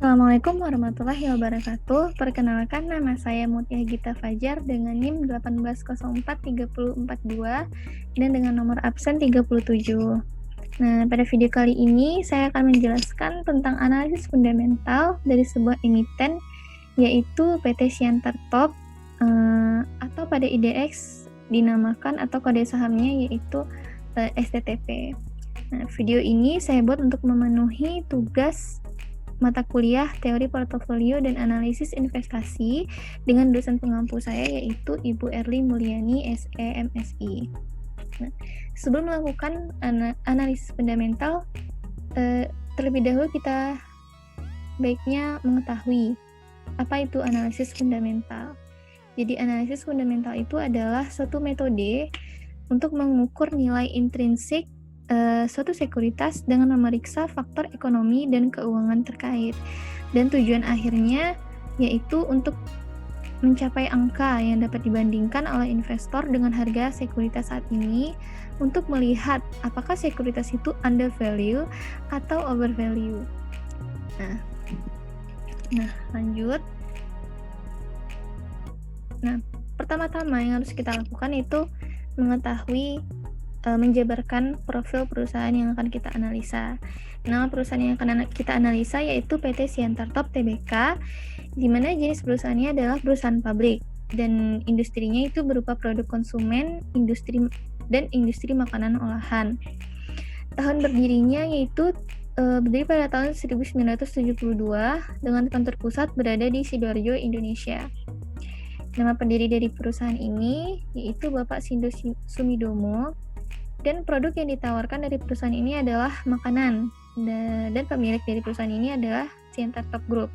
Assalamualaikum warahmatullahi wabarakatuh. Perkenalkan, nama saya Mutia Gita Fajar dengan NIM 1804342 dan dengan nomor absen 37. Nah, pada video kali ini saya akan menjelaskan tentang analisis fundamental dari sebuah emiten, yaitu PT Siantar Top, atau pada IDX dinamakan atau kode sahamnya yaitu STTP. Nah, video ini saya buat untuk memenuhi tugas mata kuliah Teori Portofolio dan Analisis Investasi dengan dosen pengampu saya yaitu Ibu Erli Mulyani SE MSI. Nah, sebelum melakukan analisis fundamental, terlebih dahulu kita baiknya mengetahui apa itu analisis fundamental. Jadi analisis fundamental itu adalah suatu metode untuk mengukur nilai intrinsik suatu sekuritas dengan memeriksa faktor ekonomi dan keuangan terkait, dan tujuan akhirnya yaitu untuk mencapai angka yang dapat dibandingkan oleh investor dengan harga sekuritas saat ini untuk melihat apakah sekuritas itu under value atau over value. Nah, lanjut. Nah, pertama-tama yang harus kita lakukan itu mengetahui menjabarkan profil perusahaan yang akan kita analisa. Nama perusahaan yang akan kita analisa yaitu PT Siantar Top Tbk, di mana jenis perusahaannya adalah perusahaan pabrik dan industrinya itu berupa produk konsumen, industri makanan olahan. Tahun berdirinya yaitu berdiri pada tahun 1972 dengan kantor pusat berada di Sidoarjo, Indonesia. Nama pendiri dari perusahaan ini yaitu Bapak Sindo Sumidomo. Dan produk yang ditawarkan dari perusahaan ini adalah makanan, dan pemilik dari perusahaan ini adalah Siantar Top Group.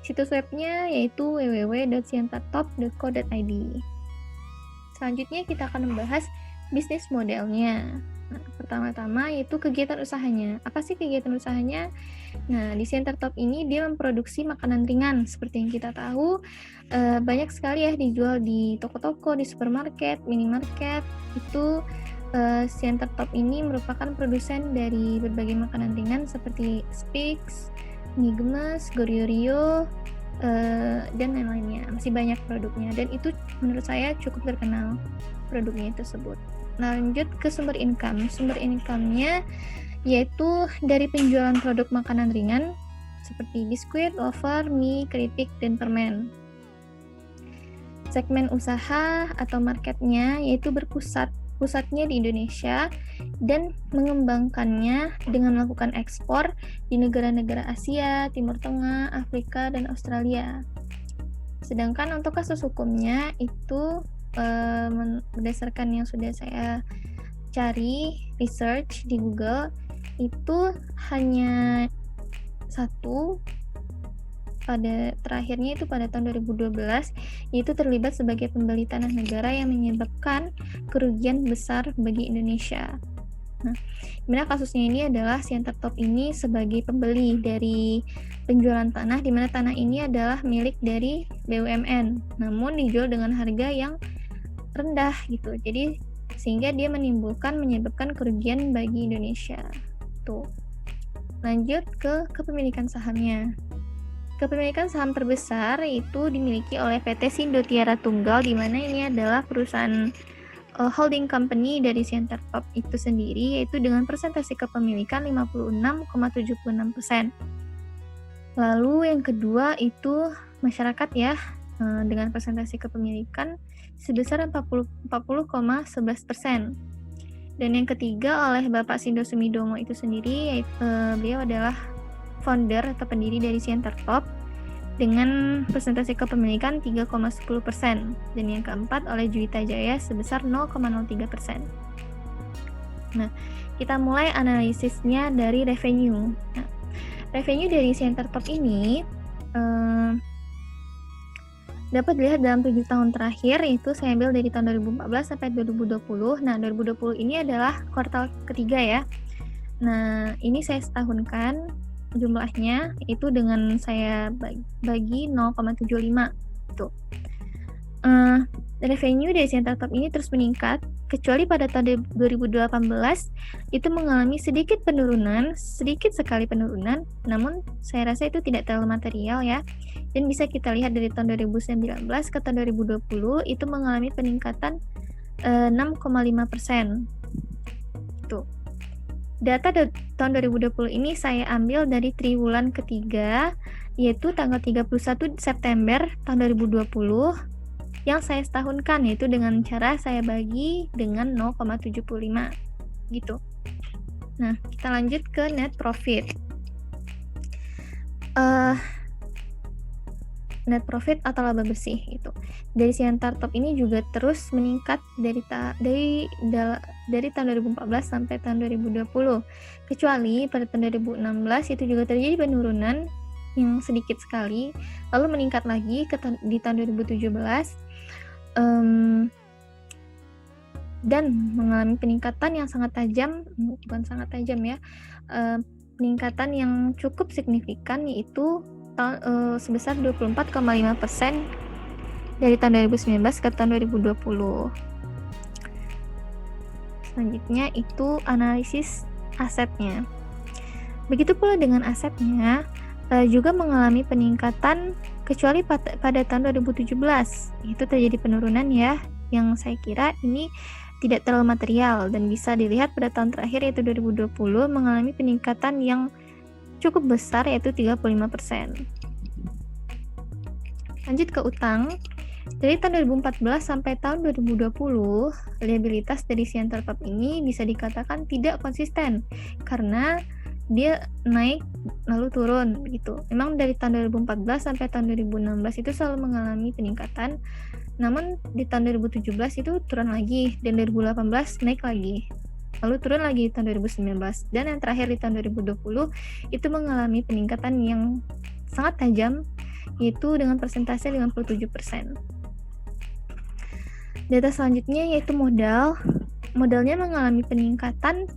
Situs webnya yaitu www.siantartop.co.id. Selanjutnya kita akan membahas bisnis modelnya. Nah, pertama-tama yaitu kegiatan usahanya. Apa sih kegiatan usahanya? Nah, di Siantar Top ini dia memproduksi makanan ringan. Seperti yang kita tahu, banyak sekali ya dijual di toko-toko, di supermarket, minimarket. Itu Siantar Top ini merupakan produsen dari berbagai makanan ringan seperti Spix, mie gemes, Goriorio, dan lain-lainnya. Masih banyak produknya, dan itu menurut saya cukup terkenal produknya tersebut. Lanjut ke sumber income. Sumber income-nya yaitu dari penjualan produk makanan ringan seperti biskuit, wafer, mie, keripik, dan permen. Segmen usaha atau marketnya yaitu pusatnya di Indonesia dan mengembangkannya dengan melakukan ekspor di negara-negara Asia, Timur Tengah, Afrika, dan Australia. Sedangkan untuk kasus hukumnya itu berdasarkan yang sudah saya cari research di Google, itu hanya satu pada terakhirnya itu pada tahun 2012, yaitu terlibat sebagai pembeli tanah negara yang menyebabkan kerugian besar bagi Indonesia. Nah, dimana kasusnya ini adalah Siantar Top ini sebagai pembeli dari penjualan tanah, di mana tanah ini adalah milik dari BUMN, namun dijual dengan harga yang rendah gitu. Jadi sehingga dia menyebabkan kerugian bagi Indonesia. Tuh. Lanjut ke kepemilikan sahamnya. Kepemilikan saham terbesar itu dimiliki oleh PT Sindo Tiara Tunggal, di mana ini adalah perusahaan holding company dari Siantar Top itu sendiri, yaitu dengan persentase kepemilikan 56,76%. Lalu yang kedua itu masyarakat ya, dengan persentase kepemilikan sebesar 40,11%. Dan yang ketiga oleh Bapak Sindo Sumidomo itu sendiri, yaitu beliau adalah founder atau pendiri dari Siantar Top dengan persentase kepemilikan 3,10%, dan yang keempat oleh Juwita Jaya sebesar 0,03%. Nah, kita mulai analisisnya dari revenue. Nah, revenue dari Siantar Top ini dapat dilihat dalam 7 tahun terakhir, itu saya ambil dari tahun 2014 sampai 2020. Nah, 2020 ini adalah kuartal ketiga ya. Nah, ini saya setahunkan jumlahnya itu dengan saya bagi 0,75 gitu. revenue dari Siantar Top ini terus meningkat, kecuali pada tahun 2018 itu mengalami sedikit sekali penurunan, namun saya rasa itu tidak terlalu material ya. Dan bisa kita lihat dari tahun 2019 ke tahun 2020 itu mengalami peningkatan 6,5%. Tuh. Data tahun 2020 ini saya ambil dari triwulan ketiga, yaitu tanggal 31 September tahun 2020 yang saya setahunkan, yaitu dengan cara saya bagi dengan 0,75 gitu. Nah, kita lanjut ke net profit. Net profit atau laba bersih itu. Dari Siantar Top ini juga terus meningkat dari tahun 2014 sampai tahun 2020. Kecuali pada tahun 2016 itu juga terjadi penurunan yang sedikit sekali, lalu meningkat lagi di tahun 2017 dan mengalami peningkatan yang sangat tajam, peningkatan yang cukup signifikan, yaitu sebesar 24,5% dari tahun 2019 ke tahun 2020. Selanjutnya itu analisis asetnya. Begitu pula dengan asetnya juga mengalami peningkatan, kecuali pada tahun 2017 itu terjadi penurunan ya, yang saya kira ini tidak terlalu material dan bisa dilihat pada tahun terakhir yaitu 2020 mengalami peningkatan yang cukup besar yaitu 35%. Lanjut ke utang. Dari tahun 2014 sampai tahun 2020, liabilitas dari Siantar Top ini bisa dikatakan tidak konsisten karena dia naik lalu turun gitu. Memang dari tahun 2014 sampai tahun 2016 itu selalu mengalami peningkatan, namun di tahun 2017 itu turun lagi, dan 2018 naik lagi, lalu turun lagi di tahun 2019, dan yang terakhir di tahun 2020 itu mengalami peningkatan yang sangat tajam, yaitu dengan persentase 57%. Data selanjutnya yaitu modalnya mengalami peningkatan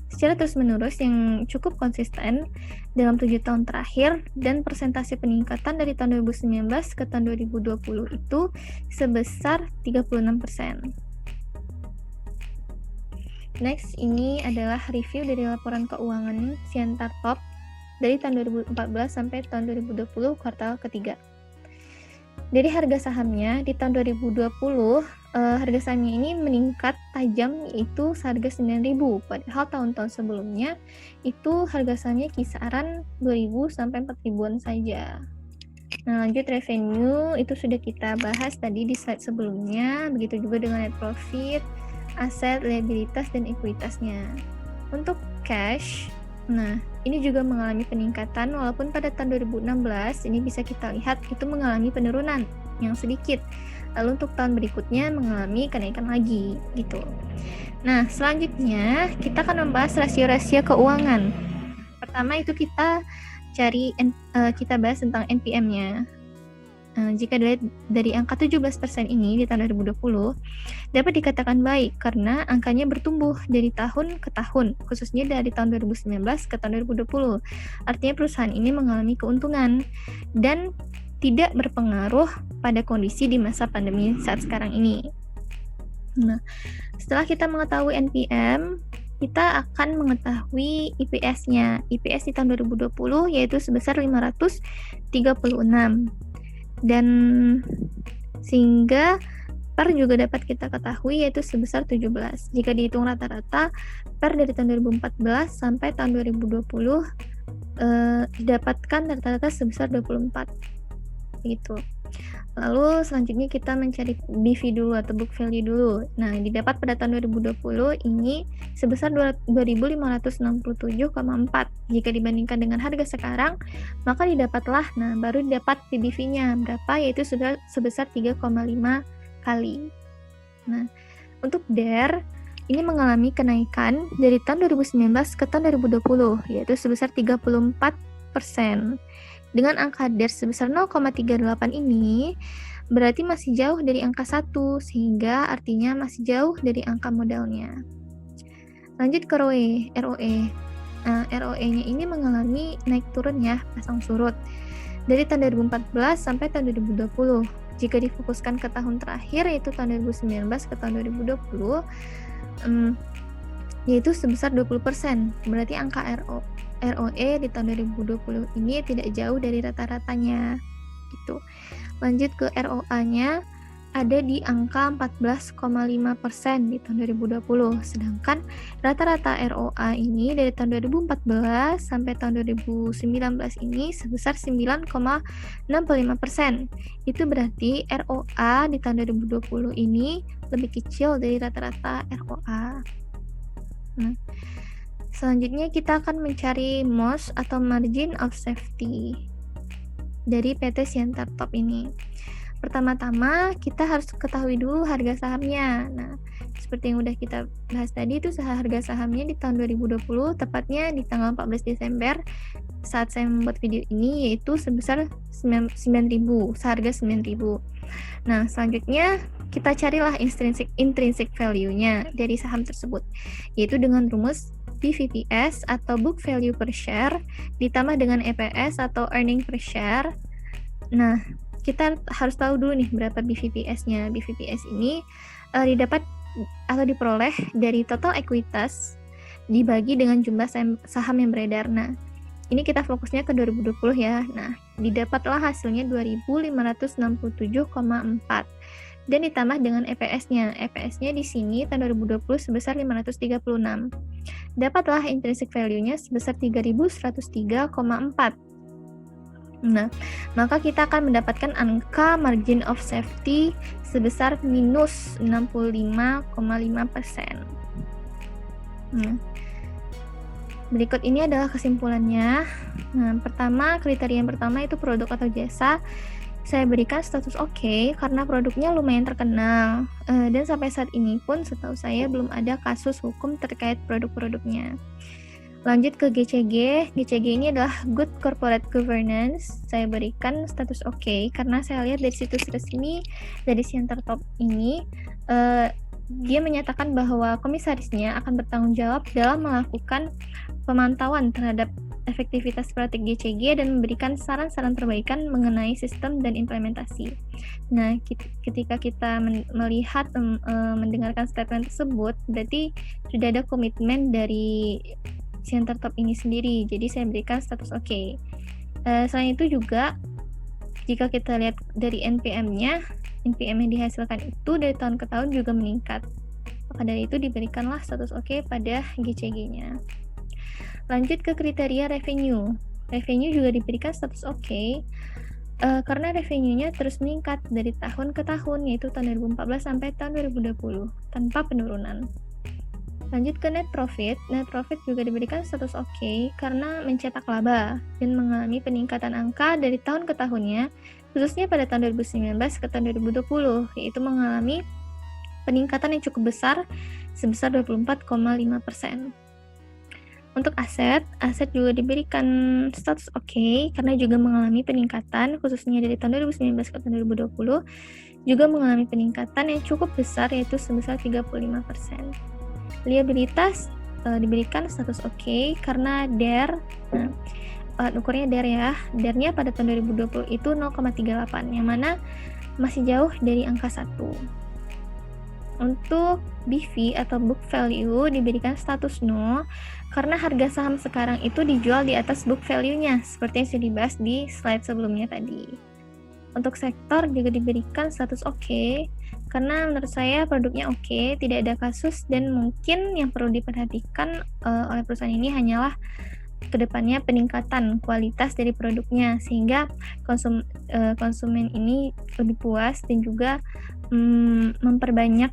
secara terus-menerus yang cukup konsisten dalam 7 tahun terakhir, dan persentase peningkatan dari tahun 2019 ke tahun 2020 itu sebesar 36%. Next, ini adalah review dari laporan keuangan Siantar Top dari tahun 2014 sampai tahun 2020 kuartal ketiga. Dari harga sahamnya di tahun 2020, harga sahamnya ini meningkat tajam, yaitu seharga 9.000, padahal tahun-tahun sebelumnya itu harga sahamnya kisaran 2.000 sampai 4.000-an saja. Nah, lanjut revenue itu sudah kita bahas tadi di slide sebelumnya, begitu juga dengan net profit, aset, liabilitas, dan ekuitasnya. Untuk cash, nah ini juga mengalami peningkatan, walaupun pada tahun 2016 ini bisa kita lihat itu mengalami penurunan yang sedikit. Lalu untuk tahun berikutnya mengalami kenaikan lagi gitu. Nah, selanjutnya kita akan membahas rasio-rasio keuangan. Pertama itu kita bahas tentang NPM-nya. Jika dilihat dari angka 17% ini di tahun 2020 dapat dikatakan baik karena angkanya bertumbuh dari tahun ke tahun, khususnya dari tahun 2019 ke tahun 2020. Artinya perusahaan ini mengalami keuntungan dan tidak berpengaruh pada kondisi di masa pandemi saat sekarang ini. Nah, setelah kita mengetahui NPM, kita akan mengetahui IPS-nya. IPS di tahun 2020 yaitu sebesar 536. Dan sehingga PER juga dapat kita ketahui yaitu sebesar 17. Jika dihitung rata-rata, PER dari tahun 2014 sampai tahun 2020 didapatkan rata-rata sebesar 24. Gitu. Lalu selanjutnya kita mencari BV dulu atau book value dulu. Nah, didapat pada tahun 2020 ini sebesar 2.567,4. Jika dibandingkan dengan harga sekarang, maka didapatlah, baru didapat PBV-nya berapa, yaitu sudah sebesar 3,5 kali. Nah, untuk DER ini mengalami kenaikan dari tahun 2019 ke tahun 2020, yaitu sebesar 34%. Dengan angka DER sebesar 0,38 ini berarti masih jauh dari angka 1, sehingga artinya masih jauh dari angka modalnya. Lanjut ke ROE. ROE-nya ini mengalami naik turun ya, pasang surut. Dari tahun 2014 sampai tahun 2020. jika difokuskan ke tahun terakhir, yaitu tahun 2019 ke tahun 2020, yaitu sebesar 20%. Berarti angka ROE di tahun 2020 ini tidak jauh dari rata-ratanya gitu. Lanjut ke ROA-nya, ada di angka 14,5% di tahun 2020, sedangkan rata-rata ROA ini dari tahun 2014 sampai tahun 2019 ini sebesar 9,65%. Itu berarti ROA di tahun 2020 ini lebih kecil dari rata-rata ROA. Selanjutnya kita akan mencari MOS atau Margin of Safety dari PT Siantar Top ini. Pertama-tama kita harus ketahui dulu harga sahamnya. Nah, seperti yang udah kita bahas tadi, itu harga sahamnya di tahun 2020, tepatnya di tanggal 14 Desember saat saya membuat video ini, yaitu sebesar 9.000, seharga 9.000. Nah, selanjutnya kita carilah intrinsic value-nya dari saham tersebut, yaitu dengan rumus BVPS atau book value per share ditambah dengan EPS atau earning per share. Nah, kita harus tahu dulu nih berapa BVPS-nya. BVPS ini didapat atau diperoleh dari total ekuitas dibagi dengan jumlah saham yang beredar. Nah, ini kita fokusnya ke 2020 ya. Nah, didapatlah hasilnya 2.567,4 dan ditambah dengan EPS-nya. EPS-nya di sini tahun 2020 sebesar 536. Dapatlah intrinsic value-nya sebesar 3.103,4. Nah, maka kita akan mendapatkan angka margin of safety sebesar minus 65,5%. Berikut ini adalah kesimpulannya. Nah, kriteria yang pertama itu produk atau jasa. Saya berikan status oke karena produknya lumayan terkenal. Dan sampai saat ini pun setahu saya belum ada kasus hukum terkait produk-produknya. Lanjut ke GCG. GCG ini adalah Good Corporate Governance. Saya berikan status oke karena saya lihat dari situs resmi dari Siantar Top ini, dia menyatakan bahwa komisarisnya akan bertanggung jawab dalam melakukan pemantauan terhadap efektivitas praktik GCG dan memberikan saran-saran perbaikan mengenai sistem dan implementasi. Nah, ketika kita melihat, mendengarkan statement tersebut, berarti sudah ada komitmen dari Siantar Top ini sendiri, jadi saya berikan status oke. Selain itu juga, jika kita lihat dari NPM-nya, NPM yang dihasilkan itu dari tahun ke tahun juga meningkat. Maka dari itu diberikanlah status oke pada GCG-nya. Lanjut ke kriteria revenue. Revenue juga diberikan status oke, karena revenue-nya terus meningkat dari tahun ke tahun, yaitu tahun 2014 sampai tahun 2020, tanpa penurunan. Lanjut ke net profit. Net profit juga diberikan status oke karena mencetak laba dan mengalami peningkatan angka dari tahun ke tahunnya, khususnya pada tahun 2019 ke tahun 2020, yaitu mengalami peningkatan yang cukup besar sebesar 24,5%. Untuk aset juga diberikan status oke karena juga mengalami peningkatan, khususnya dari tahun 2019 ke tahun 2020, juga mengalami peningkatan yang cukup besar, yaitu sebesar 35%. Liabilitas diberikan status oke karena DER, ukurnya DER ya, DER-nya pada tahun 2020 itu 0,38, yang mana masih jauh dari angka 1. Untuk BV atau book value diberikan status no karena harga saham sekarang itu dijual di atas book value-nya, seperti yang sudah dibahas di slide sebelumnya tadi. Untuk sektor juga diberikan status oke karena menurut saya produknya oke, tidak ada kasus, dan mungkin yang perlu diperhatikan oleh perusahaan ini hanyalah kedepannya peningkatan kualitas dari produknya sehingga konsumen ini lebih puas dan juga memperbanyak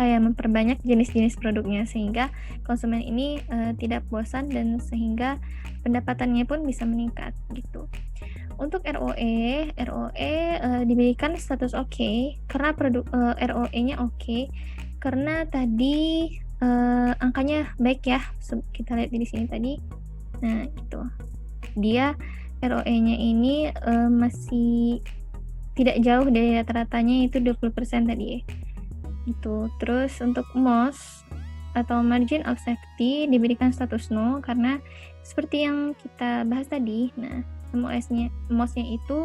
memperbanyak jenis-jenis produknya sehingga konsumen ini tidak bosan dan sehingga pendapatannya pun bisa meningkat gitu. Untuk ROE diberikan status oke karena produk ROE-nya oke karena tadi angkanya baik ya, kita lihat di sini tadi. Nah, itu. Dia ROE-nya ini masih tidak jauh dari rata-ratanya, itu 20% tadi ya. Itu. Terus untuk MOS atau margin of safety diberikan status no karena seperti yang kita bahas tadi. Nah, MOS-nya itu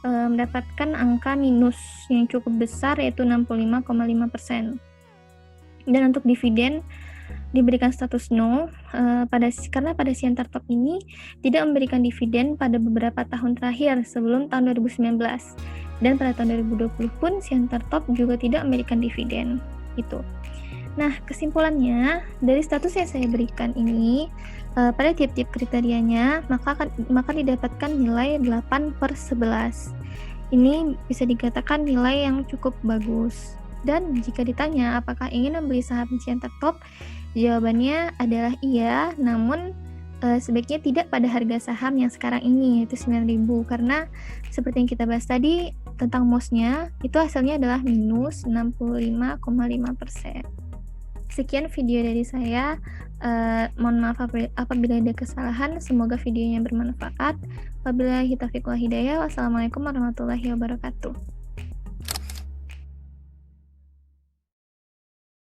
mendapatkan angka minus yang cukup besar yaitu 65,5%. Dan untuk dividen diberikan status no karena pada Siantar Top ini tidak memberikan dividen pada beberapa tahun terakhir sebelum tahun 2019, dan pada tahun 2020 pun Siantar Top juga tidak memberikan dividen itu. Nah, kesimpulannya dari status yang saya berikan ini pada tiap-tiap kriterianya maka didapatkan nilai 8/11. Ini bisa dikatakan nilai yang cukup bagus. Dan jika ditanya apakah ingin membeli saham Siantar Top, jawabannya adalah iya, namun sebaiknya tidak pada harga saham yang sekarang ini yaitu 9.000, karena seperti yang kita bahas tadi tentang MOS-nya itu hasilnya adalah minus 65,5%. Sekian video dari saya. Mohon maaf apabila ada kesalahan. Semoga videonya bermanfaat. Wabillahi taufiq wal hidayah. Wassalamualaikum warahmatullahi wabarakatuh.